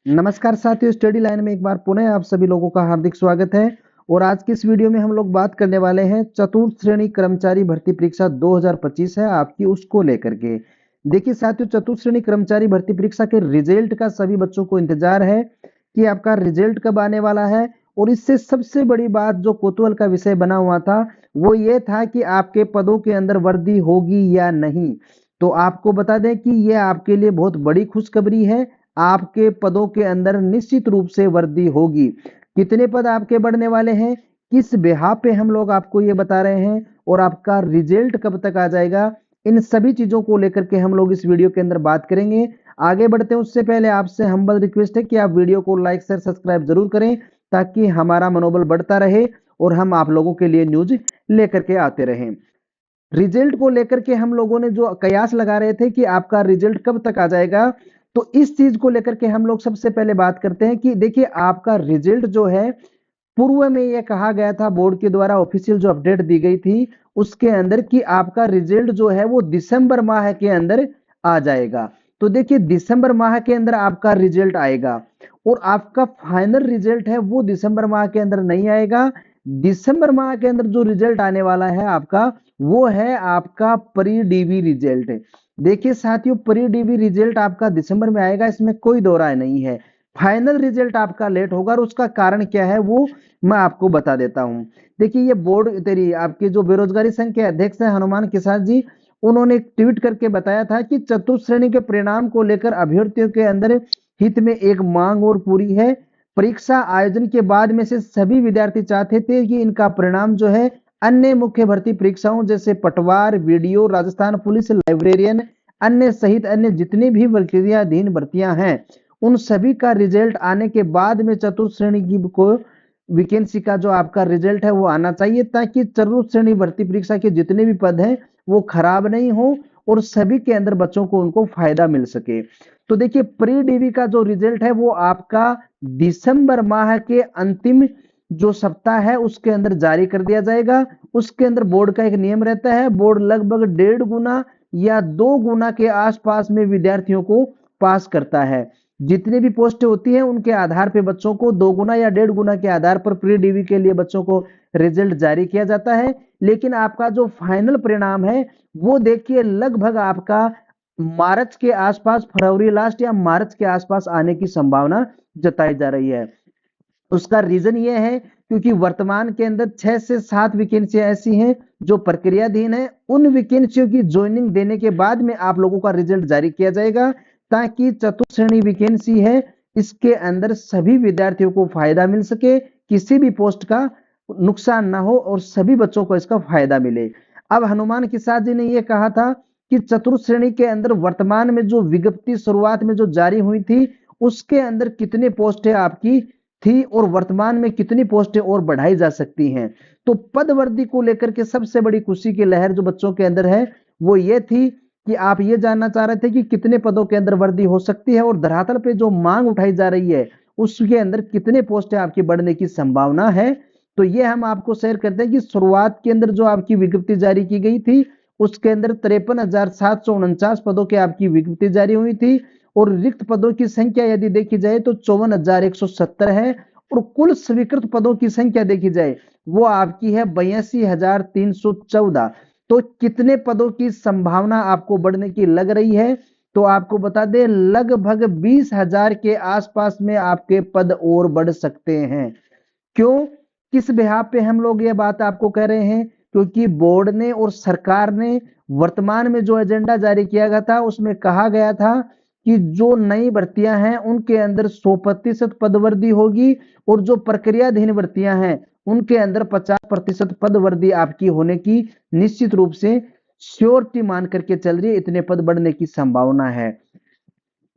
नमस्कार साथियों, study line में एक बार पुनः आप सभी लोगों का हार्दिक स्वागत है। और आज की इस वीडियो में हम लोग बात करने वाले हैं चतुर्थ श्रेणी कर्मचारी भर्ती परीक्षा 2025 है आपकी, उसको लेकर के। देखिए साथियों, चतुर्थ श्रेणी कर्मचारी भर्ती परीक्षा के रिजल्ट का सभी बच्चों को इंतजार है कि आपका रिजल्ट कब आने वाला है। और इससे सबसे बड़ी बात जो कौतूहल का विषय बना हुआ था वो ये था कि आपके पदों के अंदर वर्दी होगी या नहीं। तो आपको बता दें कि यह आपके लिए बहुत बड़ी खुशखबरी है। आपके पदों के अंदर निश्चित रूप से वृद्धि होगी। कितने पद आपके बढ़ने वाले हैं, किस बेहाव पे हम लोग आपको ये बता रहे हैं, और आपका रिजल्ट कब तक आ जाएगा, इन सभी चीजों को लेकर के हम लोग इस वीडियो के अंदर बात करेंगे। आगे बढ़ते हैं उससे पहले आपसे हम्बल रिक्वेस्ट है कि आप वीडियो को लाइक शेयर सब्सक्राइब जरूर करें ताकि हमारा मनोबल बढ़ता रहे और हम आप लोगों के लिए न्यूज लेकर के आते रहें। रिजल्ट को लेकर के हम लोगों ने जो कयास लगा रहे थे कि आपका रिजल्ट कब तक आ जाएगा, तो इस चीज को लेकर के हम लोग सबसे पहले बात करते हैं कि देखिए आपका रिजल्ट जो है, पूर्व में यह कहा गया था बोर्ड के द्वारा ऑफिशियल जो अपडेट दी गई थी उसके अंदर कि आपका रिजल्ट जो है वो दिसंबर माह के अंदर आ जाएगा। तो देखिए दिसंबर माह के अंदर आपका रिजल्ट आएगा और आपका फाइनल रिजल्ट है वो दिसंबर माह के अंदर नहीं आएगा। दिसंबर माह के अंदर जो रिजल्ट आने वाला है आपका, वो है आपका प्री डीबी रिजल्ट। देखिए साथियों, प्री डीबी रिजल्ट आपका दिसंबर में आएगा, इसमें कोई दो राय नहीं है। फाइनल रिजल्ट आपका लेट होगा और उसका कारण क्या है वो मैं आपको बता देता हूं। देखिए ये बोर्ड तेरी आपके जो बेरोजगारी संघ के अध्यक्ष है हनुमान किसार जी, उन्होंने एक ट्वीट करके बताया था कि चतुर्थ श्रेणी के परिणाम को लेकर अभ्यर्थियों के अंदर हित में एक मांग और पूरी है। परीक्षा आयोजन के बाद में से सभी विद्यार्थी चाहते थे कि इनका परिणाम जो है अन्य मुख्य भर्ती परीक्षाओं जैसे पटवार, वीडियो, राजस्थान पुलिस, लाइब्रेरियन, अन्य सहित अन्य जितनी भी प्रक्रियाधीन भर्तियां हैं उन सभी का रिजल्ट आने के बाद में चतुर्थ श्रेणी की को वैकेंसी का जो आपका रिजल्ट है वो आना चाहिए, ताकि चतुर्थ श्रेणी भर्ती परीक्षा के जितने भी पद हैं वो खराब नहीं हो और सभी के अंदर बच्चों को उनको फायदा मिल सके। तो देखिए प्री डीबी का जो रिजल्ट है वो आपका दिसंबर माह के अंतिम जो सप्ताह है उसके अंदर जारी कर दिया जाएगा। उसके अंदर बोर्ड का एक नियम रहता है, बोर्ड लगभग 1.5 गुना या 2 गुना के आसपास में विद्यार्थियों को पास करता है। जितनी भी पोस्ट होती है उनके आधार पे बच्चों को 2 गुना या 1.5 गुना के आधार पर प्री डीबी के लिए बच्चों को रिजल्ट जारी किया जाता है। लेकिन आपका जो फाइनल परिणाम है वो देखिए लगभग आपका मार्च के आसपास, फरवरी लास्ट या मार्च के आसपास आने की संभावना जताई जा रही है। उसका रीजन ये है क्योंकि वर्तमान के अंदर 6 से 7 वैकेंसियां ऐसी हैं जो प्रक्रियाधीन है। उन वैकेंसियों की ज्वाइनिंग देने के बाद में आप लोगों का रिजल्ट जारी किया जाएगा, ताकि चतुर्थ श्रेणी वैकेंसी है इसके अंदर सभी विद्यार्थियों को फायदा मिल सके, किसी भी पोस्ट का नुकसान ना हो और सभी बच्चों को इसका फायदा मिले। अब हनुमान किसार जी ने यह कहा था कि चतुर्थ श्रेणी के अंदर वर्तमान में जो विज्ञप्ति शुरुआत में जो जारी हुई थी उसके अंदर कितने पोस्टें आपकी थी और वर्तमान में कितनी पोस्टें और बढ़ाई जा सकती हैं। तो पद वृद्धि को लेकर के सबसे बड़ी खुशी की लहर जो बच्चों के अंदर है वो ये थी कि आप ये जानना चाह रहे थे कि कितने पदों के अंदर वृद्धि हो सकती है और धरातल पे जो मांग उठाई जा रही है उसके अंदर कितने पोस्टें आपकी बढ़ने की संभावना है। तो ये हम आपको शेयर करते हैं कि शुरुआत के अंदर जो आपकी विज्ञप्ति जारी की गई थी उसके अंदर 53,749 पदों की आपकी विज्ञप्ति जारी हुई थी और रिक्त पदों की संख्या यदि देखी जाए तो 54,170 है और कुल स्वीकृत पदों की संख्या देखी जाए वो आपकी है 82,314। तो कितने पदों की संभावना आपको बढ़ने की लग रही है, तो आपको बता दें लगभग 20,000 के आसपास में आपके पद और बढ़ सकते हैं। क्यों, किस बिहाफ पे हम लोग ये बात आपको कह रहे हैं, क्योंकि बोर्ड ने और सरकार ने वर्तमान में जो एजेंडा जारी किया गया था उसमें कहा गया था कि जो नई भर्तियां हैं उनके अंदर 100% पद वृद्धि होगी और जो प्रक्रियाधीन भर्तियां हैं उनके अंदर 50% पद वृद्धि आपकी होने की निश्चित रूप से श्योरिटी मान करके चल रही है, इतने पद बढ़ने की संभावना है।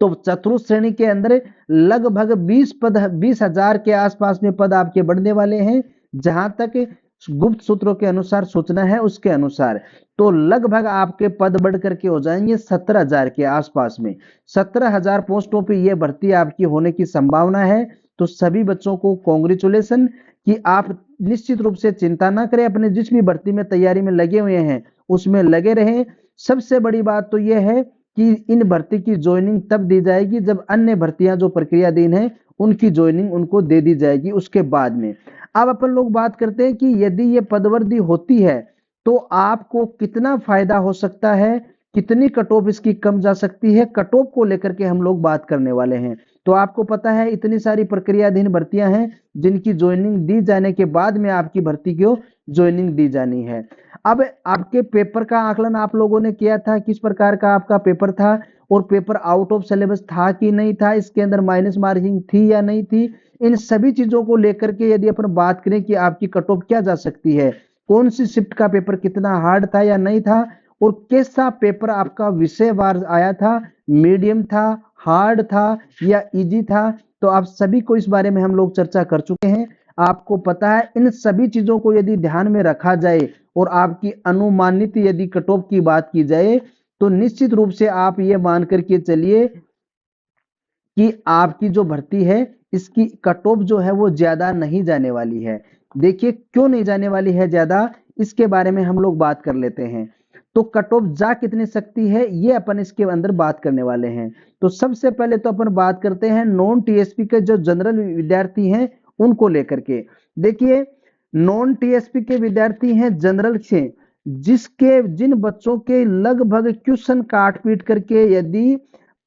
तो चतुर्थ श्रेणी के अंदर लगभग 20,000 के आसपास में पद आपके बढ़ने वाले हैं, जहां तक गुप्त सूत्रों के अनुसार सूचना है उसके अनुसार। तो लगभग आपके पद बढ़ करके हो जाएंगे 17,000 के आसपास में। 17,000 पोस्टों पे ये भर्ती आपकी होने की संभावना है। तो सभी बच्चों को कॉन्ग्रेचुलेशन कि आप निश्चित रूप से चिंता ना करें, अपने जिस भी भर्ती में तैयारी में लगे हुए हैं उसमें लगे रहें। सबसे बड़ी बात तो यह है कि इन भर्ती की ज्वाइनिंग तब दी जाएगी जब अन्य भर्तियां जो प्रक्रियाधीन है उनकी ज्वाइनिंग उनको दे दी जाएगी उसके बाद में। अब अपन लोग बात करते हैं कि यदि ये पदवर्दी होती है तो आपको कितना फायदा हो सकता है, कितनी कट ऑफ इसकी कम जा सकती है, कट ऑफ को लेकर के हम लोग बात करने वाले हैं। तो आपको पता है इतनी सारी प्रक्रियाधीन भर्तियां हैं जिनकी ज्वाइनिंग दी जाने के बाद में आपकी भर्ती को ज्वाइनिंग दी जानी है। अब आपके पेपर का आकलन आप लोगों ने किया था, किस प्रकार का आपका पेपर था और पेपर आउट ऑफ सिलेबस था कि नहीं था, इसके अंदर माइनस मार्किंग थी या नहीं थी, इन सभी चीजों को लेकर के यदि अपन बात करें कि आपकी कट ऑफ क्या जा सकती है, कौन सी शिफ्ट का पेपर कितना हार्ड था या नहीं था, और कैसा पेपर आपका विषयवार आया था, मीडियम था, हार्ड था या इजी था, तो आप सभी को इस बारे में हम लोग चर्चा कर चुके हैं। आपको पता है इन सभी चीजों को यदि ध्यान में रखा जाए और आपकी अनुमानित यदि कट ऑफ की बात की जाए तो निश्चित रूप से आप ये मान करके चलिए कि आपकी जो भर्ती है इसकी कट ऑफ जो है वो ज्यादा नहीं जाने वाली है। देखिए क्यों नहीं जाने वाली है ज्यादा, इसके बारे में हम लोग बात कर लेते हैं। तो कट ऑफ जा कितनी सकती है ये अपन इसके अंदर बात करने वाले हैं। तो सबसे पहले तो अपन बात करते हैं नॉन टीएसपी के जो जनरल विद्यार्थी हैं उनको लेकर के। देखिए नॉन टीएसपी के विद्यार्थी हैं जनरल से, जिसके जिन बच्चों के लगभग क्वेश्चन काट पीट करके यदि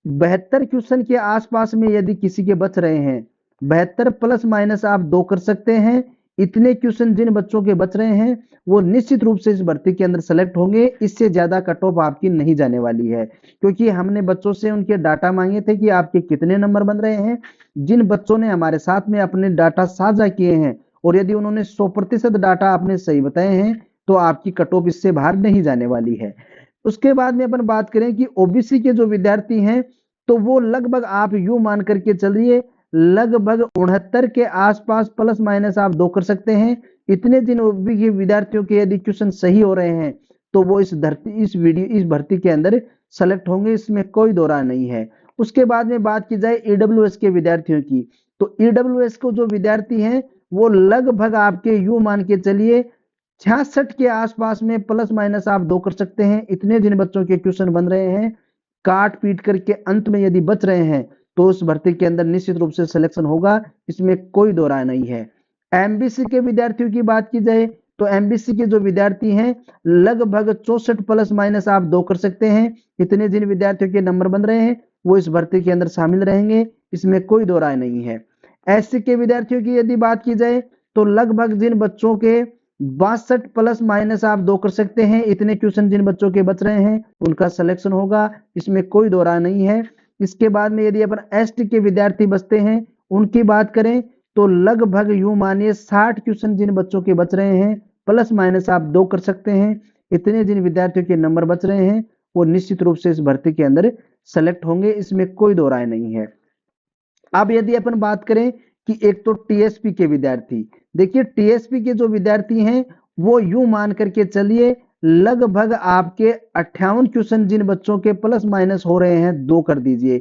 72 क्वेश्चन के आसपास में यदि किसी के बच रहे हैं, 72 प्लस माइनस आप 2 कर सकते हैं, इतने क्वेश्चन जिन बच्चों के बच रहे हैं वो निश्चित रूप से इस भर्ती के अंदर सेलेक्ट होंगे। इससे ज्यादा कट ऑफ आपकी नहीं जाने वाली है, क्योंकि हमने बच्चों से उनके डाटा मांगे थे कि आपके कितने नंबर बन रहे हैं। जिन बच्चों ने हमारे साथ में अपने डाटा साझा किए हैं और यदि उन्होंने 100% डाटा आपने सही बताए हैं तो आपकी कट ऑफ इससे बाहर नहीं जाने वाली है। उसके बाद में अपन बात करें कि ओबीसी के जो विद्यार्थी हैं तो वो लगभग आप यू मान करके चलिए लगभग 69 के आसपास प्लस माइनस आप 2 कर सकते हैं। इतने जिन ओबीसी विद्यार्थियों के यदि क्वेश्चन सही हो रहे हैं तो वो इस भर्ती के अंदर सेलेक्ट होंगे, इसमें कोई दो राय नहीं है। उसके बाद में बात की जाए ईडब्ल्यूएस के विद्यार्थियों की, तो ईडब्ल्यूएस को जो विद्यार्थी हैं वो लगभग आपके यू मान के चलिए 66 के आसपास में प्लस माइनस आप 2 कर सकते हैं। इतने जिन बच्चों के क्वेश्चन बन रहे हैं काट पीट करके अंत में यदि बच रहे हैं तो उस भर्ती के अंदर निश्चित रूप से सिलेक्शन होगा, इसमें कोई दो राय नहीं है। एमबीसी के विद्यार्थियों की बात की जाए तो एमबीसी के जो विद्यार्थी हैं लगभग 64 प्लस माइनस आप 2 कर सकते हैं। इतने जिन विद्यार्थियों के नंबर बन रहे हैं वो इस भर्ती के अंदर शामिल रहेंगे, इसमें कोई दो राय नहीं है। एससी के विद्यार्थियों की यदि बात की जाए तो लगभग जिन बच्चों के 62 प्लस माइनस आप 2 कर सकते हैं, इतने क्वेश्चन जिन बच्चों के बच रहे हैं उनका सिलेक्शन होगा, इसमें कोई दो राय नहीं है। इसके बाद में यदि अपन एसटी के विद्यार्थी बचते हैं उनकी बात करें तो लगभग यूं मानिए 60 क्वेश्चन जिन बच्चों के बच रहे हैं प्लस माइनस आप 2 कर सकते हैं। इतने जिन विद्यार्थियों के नंबर बच रहे हैं वो निश्चित रूप से इस भर्ती के अंदर सेलेक्ट होंगे, इसमें कोई दो राय नहीं है। अब यदि अपन बात करें कि एक तो टीएसपी के विद्यार्थी, देखिए टीएसपी के जो विद्यार्थी हैं वो यूं मान करके चलिए लगभग आपके 58 क्वेश्चन जिन बच्चों के प्लस माइनस हो रहे हैं 2 कर दीजिए,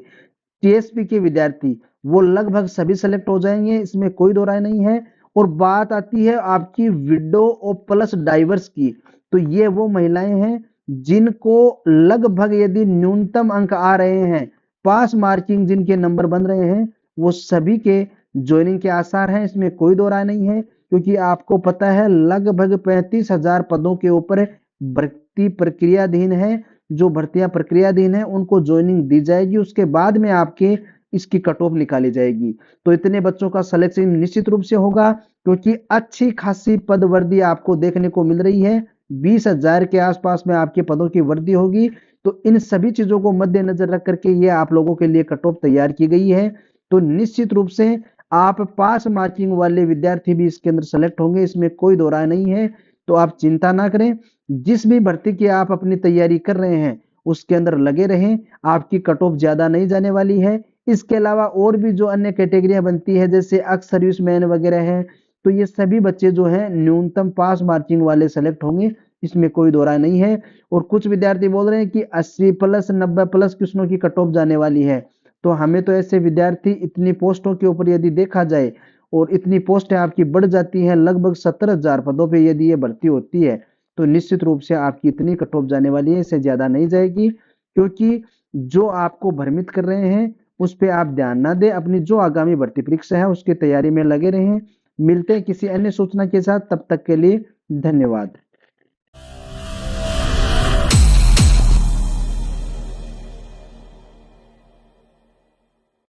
टीएसपी के विद्यार्थी वो लगभग सभी सेलेक्ट हो जाएंगे, इसमें कोई दो राय नहीं है। और बात आती है आपकी विडो और प्लस डाइवर्स की, तो ये वो महिलाएं हैं जिनको लगभग यदि न्यूनतम अंक आ रहे हैं, पास मार्किंग जिनके नंबर बन रहे हैं, वो सभी के ज्वाइनिंग के आसार हैं, इसमें कोई दो राय नहीं है। क्योंकि आपको पता है लगभग 35,000 पदों के ऊपर भर्ती प्रक्रियाधीन है, जो भर्तियां प्रक्रियाधीन है उनको ज्वाइनिंग दी जाएगी, उसके बाद में आपके इसकी कट ऑफ निकाली जाएगी। तो इतने बच्चों का सिलेक्शन निश्चित रूप से होगा, क्योंकि अच्छी खासी पद वर्दी आपको देखने को मिल रही है, 20,000 के आसपास में आपके पदों की वर्दी होगी। तो इन सभी चीजों को मद्देनजर रख करके ये आप लोगों के लिए कट ऑफ तैयार की गई है। तो निश्चित रूप से आप पास मार्किंग वाले विद्यार्थी भी इसके अंदर सेलेक्ट होंगे, इसमें कोई दो राय नहीं है। तो आप चिंता ना करें, जिस भी भर्ती की आप अपनी तैयारी कर रहे हैं उसके अंदर लगे रहें, आपकी कट ऑफ ज्यादा नहीं जाने वाली है। इसके अलावा और भी जो अन्य कैटेगरियां बनती है जैसे एक्स सर्विसमैन वगैरह हैं, तो ये सभी बच्चे जो हैं न्यूनतम पास मार्किंग वाले सेलेक्ट होंगे, इसमें कोई दो राय नहीं है। और कुछ विद्यार्थी बोल रहे हैं कि 80 प्लस 90 प्लस क्वेश्चनों की कट ऑफ जाने वाली है, तो हमें तो ऐसे विद्यार्थी इतनी पोस्टों के ऊपर यदि देखा जाए और इतनी पोस्टें आपकी बढ़ जाती हैं, लगभग 17,000 पदों पे यदि ये भर्ती होती है तो निश्चित रूप से आपकी इतनी कट ऑफ जाने वाली है, इससे ज्यादा नहीं जाएगी। क्योंकि जो आपको भ्रमित कर रहे हैं उस पे आप ध्यान ना दें। अपनी जो आगामी भर्ती परीक्षा है उसकी तैयारी में लगे रहें। मिलते हैं किसी अन्य सूचना के साथ, तब तक के लिए धन्यवाद।